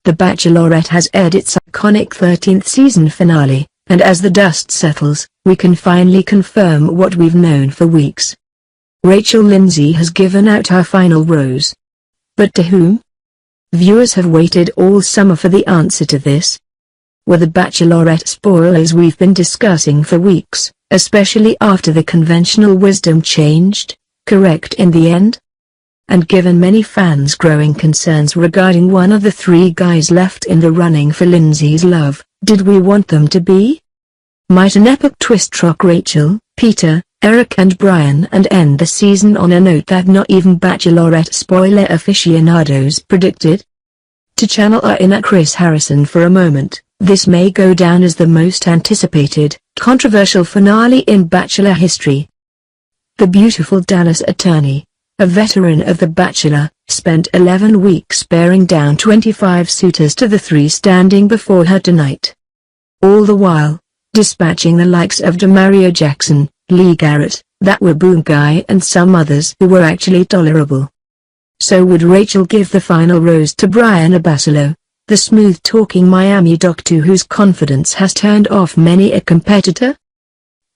The Bachelorette has aired its iconic 13th season finale, and as the dust settles, we can finally confirm what we've known for weeks. Rachel Lindsay has given out her final rose. But to whom? Viewers have waited all summer for the answer to this. Were the Bachelorette spoilers we've been discussing for weeks, especially after the conventional wisdom changed, correct in the end? And given many fans' growing concerns regarding one of the three guys left in the running for Lindsay's love, did we want them to be? Might an epic twist rock Rachel, Peter, Eric and Bryan and end the season on a note that not even Bachelorette spoiler aficionados predicted? To channel our inner Chris Harrison for a moment, this may go down as the most anticipated, controversial finale in Bachelor history. The beautiful Dallas attorney, a veteran of The Bachelor, spent 11 weeks bearing down 25 suitors to the three standing before her tonight. All the while, dispatching the likes of Demario Jackson, Lee Garrett, That Were Boom Guy and some others who were actually tolerable. So would Rachel give the final rose to Bryan Abasolo, the smooth-talking Miami doctor whose confidence has turned off many a competitor?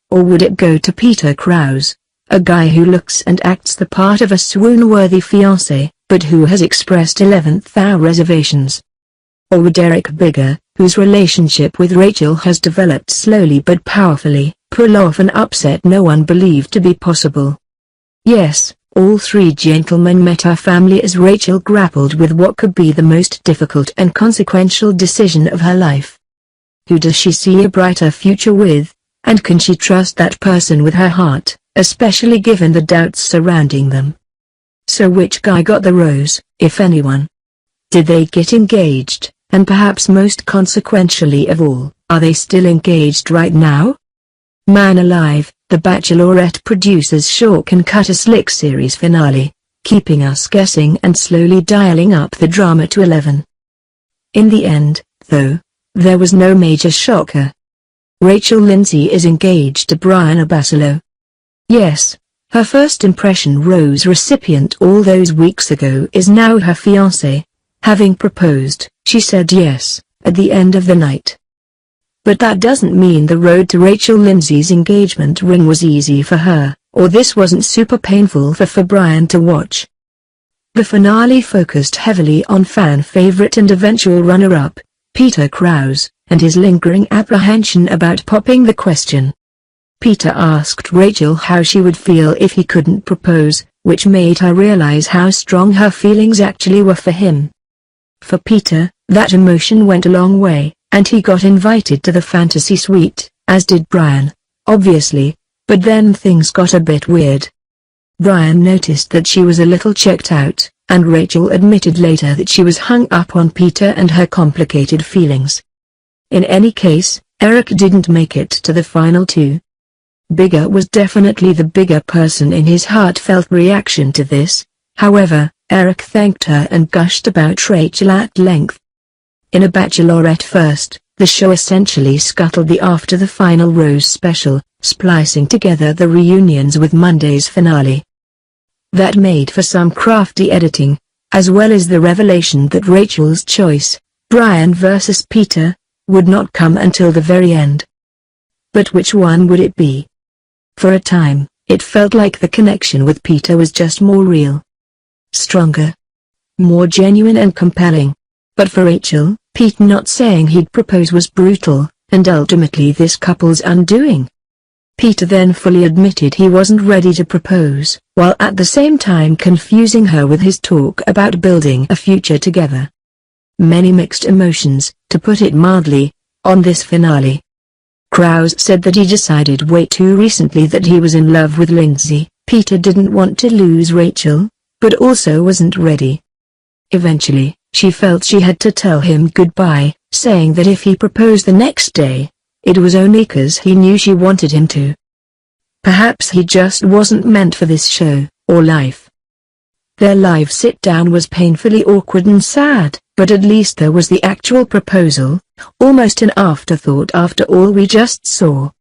Or would it go to Peter Krause, a guy who looks and acts the part of a swoon-worthy fiancé, but who has expressed 11th hour reservations? Or would Eric Bigger, whose relationship with Rachel has developed slowly but powerfully, pull off an upset no one believed to be possible? Yes, all three gentlemen met her family as Rachel grappled with what could be the most difficult and consequential decision of her life. Who does she see a brighter future with, and can she trust that person with her heart, especially given the doubts surrounding them? So which guy got the rose, if anyone? Did they get engaged, and perhaps most consequentially of all, are they still engaged right now? Man alive, The Bachelorette producers sure can cut a slick series finale, keeping us guessing and slowly dialing up the drama to 11. In the end, though, there was no major shocker. Rachel Lindsay is engaged to Bryan Abasolo. Yes, her first impression rose recipient all those weeks ago is now her fiancé. Having proposed, she said yes, at the end of the night. But that doesn't mean the road to Rachel Lindsay's engagement ring was easy for her, or this wasn't super painful for Bryan to watch. The finale focused heavily on fan favorite and eventual runner-up, Peter Krause, and his lingering apprehension about popping the question. Peter asked Rachel how she would feel if he couldn't propose, which made her realize how strong her feelings actually were for him. For Peter, that emotion went a long way, and he got invited to the fantasy suite, as did Bryan, obviously, but then things got a bit weird. Bryan noticed that she was a little checked out, and Rachel admitted later that she was hung up on Peter and her complicated feelings. In any case, Eric didn't make it to the final two. Bigger was definitely the bigger person in his heartfelt reaction to this, however, Eric thanked her and gushed about Rachel at length. In A Bachelorette First, the show essentially scuttled the After the Final Rose special, splicing together the reunions with Monday's finale. That made for some crafty editing, as well as the revelation that Rachel's choice, Bryan versus Peter, would not come until the very end. But which one would it be? For a time, it felt like the connection with Peter was just more real, stronger, more genuine and compelling. But for Rachel, Pete not saying he'd propose was brutal, and ultimately this couple's undoing. Peter then fully admitted he wasn't ready to propose, while at the same time confusing her with his talk about building a future together. Many mixed emotions, to put it mildly, on this finale. Krause said that he decided way too recently that he was in love with Lindsay. Peter didn't want to lose Rachel, but also wasn't ready. Eventually, she felt she had to tell him goodbye, saying that if he proposed the next day, it was only 'cause he knew she wanted him to. Perhaps he just wasn't meant for this show, or life. Their live sit-down was painfully awkward and sad, but at least there was the actual proposal, almost an afterthought after all we just saw.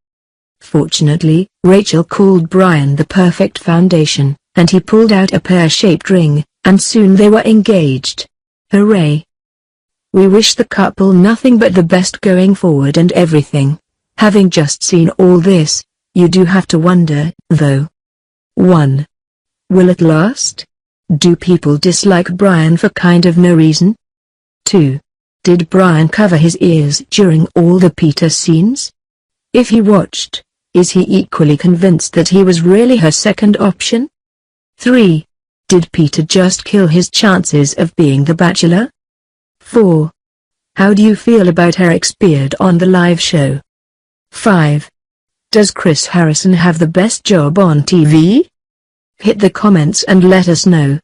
Fortunately, Rachel called Bryan the perfect foundation, and he pulled out a pear-shaped ring, and soon they were engaged. Hooray! We wish the couple nothing but the best going forward and everything. Having just seen all this, you do have to wonder, though. 1. Will it last? Do people dislike Bryan for kind of no reason? 2. Did Bryan cover his ears during all the Peter scenes? If he watched, is he equally convinced that he was really her second option? 3. Did Peter just kill his chances of being the Bachelor? 4. How do you feel about Eric's beard on the live show? 5. Does Chris Harrison have the best job on TV? Hit the comments and let us know.